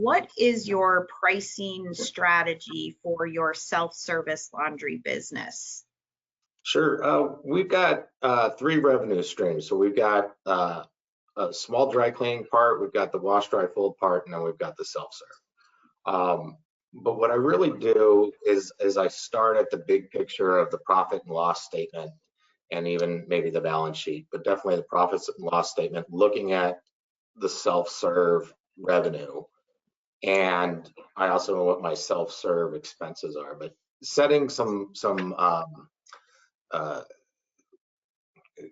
What is your pricing strategy for your self-service laundry business? Sure. We've got 3 revenue streams. So we've got a small dry cleaning part, we've got the wash, dry, fold part, and then we've got the self-serve. But what I really do is I start at the big picture of the profit and loss statement, and even maybe the balance sheet, but definitely the profits and loss statement, looking at the self-serve revenue. And I also know what my self-serve expenses are, but setting some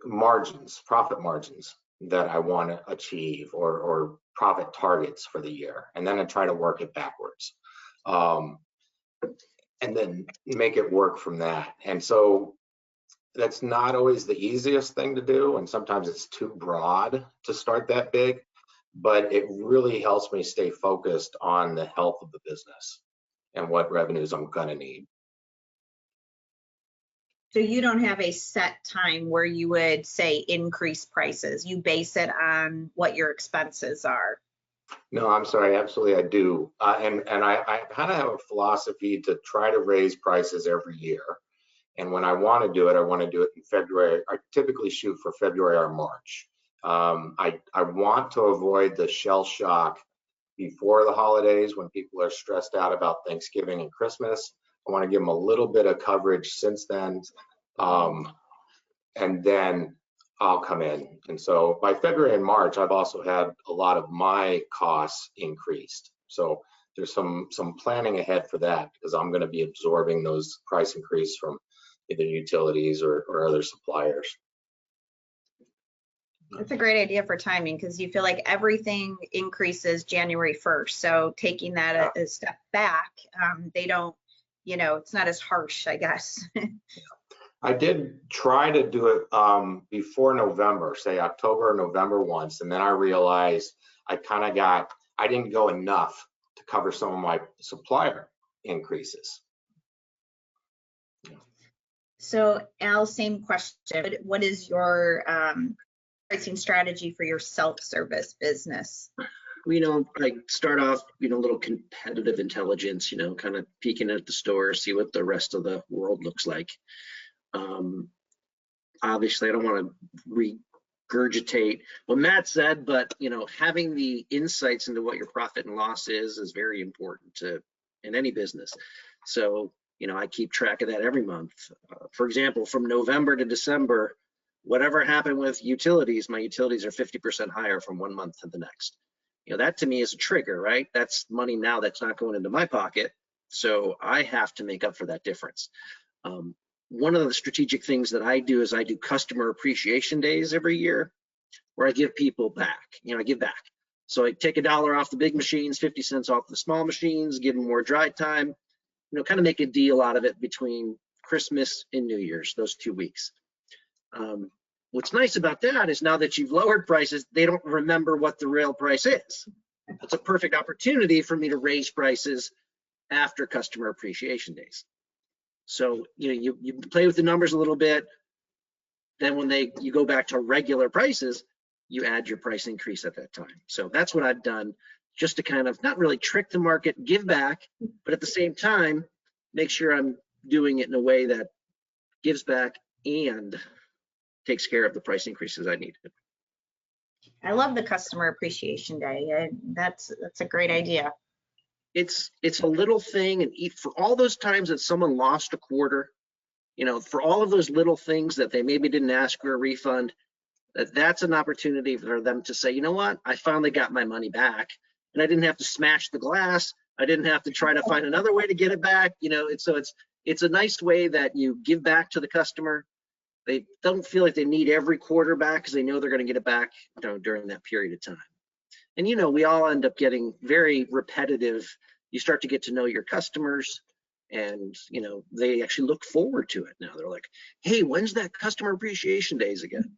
margins, profit margins that I want to achieve, or profit targets for the year, and then I try to work it backwards, and then make it work from that. And so that's not always the easiest thing to do, and sometimes it's too broad to start that big, but it really helps me stay focused on the health of the business and what revenues I'm gonna need. So you don't have a set time where you would say increase prices. You base it on what your expenses are. No, I'm sorry, absolutely I do. And I kind of have a philosophy to try to raise prices every year. And when I want to do it, I want to do it in February. I typically shoot for February or March. I want to avoid the shell shock before the holidays when people are stressed out about Thanksgiving and Christmas. I want to give them a little bit of coverage since then, and then I'll come in. And so by February and March, I've also had a lot of my costs increased. So there's some planning ahead for that, because I'm going to be absorbing those price increases from either utilities or other suppliers. That's a great idea for timing, because you feel like everything increases January 1st. So taking that a step back, they don't, it's not as harsh, I guess. I did try to do it before November, say October or November once, and then I realized I didn't go enough to cover some of my supplier increases. So Al, same question. What is your pricing strategy for your self-service business? I start off, a little competitive intelligence, kind of peeking at the store, see what the rest of the world looks like. Obviously, I don't want to regurgitate what Matt said, but having the insights into what your profit and loss is very important in any business. So, I keep track of that every month. For example, from November to December, whatever happened with utilities, my utilities are 50% higher from one month to the next. That to me is a trigger, right? That's money now that's not going into my pocket. So I have to make up for that difference. One of the strategic things that I do is I do customer appreciation days every year, where I give people back. I give back. So I take $1 off the big machines, 50 cents off the small machines, give them more dry time, kind of make a deal out of it between Christmas and New Year's, those 2 weeks. What's nice about that is now that you've lowered prices, they don't remember what the real price is. It's a perfect opportunity for me to raise prices after customer appreciation days. So you play with the numbers a little bit. Then when you go back to regular prices, you add your price increase at that time. So that's what I've done, just to kind of not really trick the market, give back, but at the same time, make sure I'm doing it in a way that gives back and takes care of the price increases I need. I love the customer appreciation day. That's a great idea. It's a little thing, and for all those times that someone lost a quarter, for all of those little things that they maybe didn't ask for a refund, that's an opportunity for them to say, you know what, I finally got my money back, and I didn't have to smash the glass. I didn't have to try to find another way to get it back. It's a nice way that you give back to the customer. They don't feel like they need every quarter back, because they know they're going to get it back during that period of time. And we all end up getting very repetitive. You start to get to know your customers, and they actually look forward to it now. They're like, hey, when's that customer appreciation days again?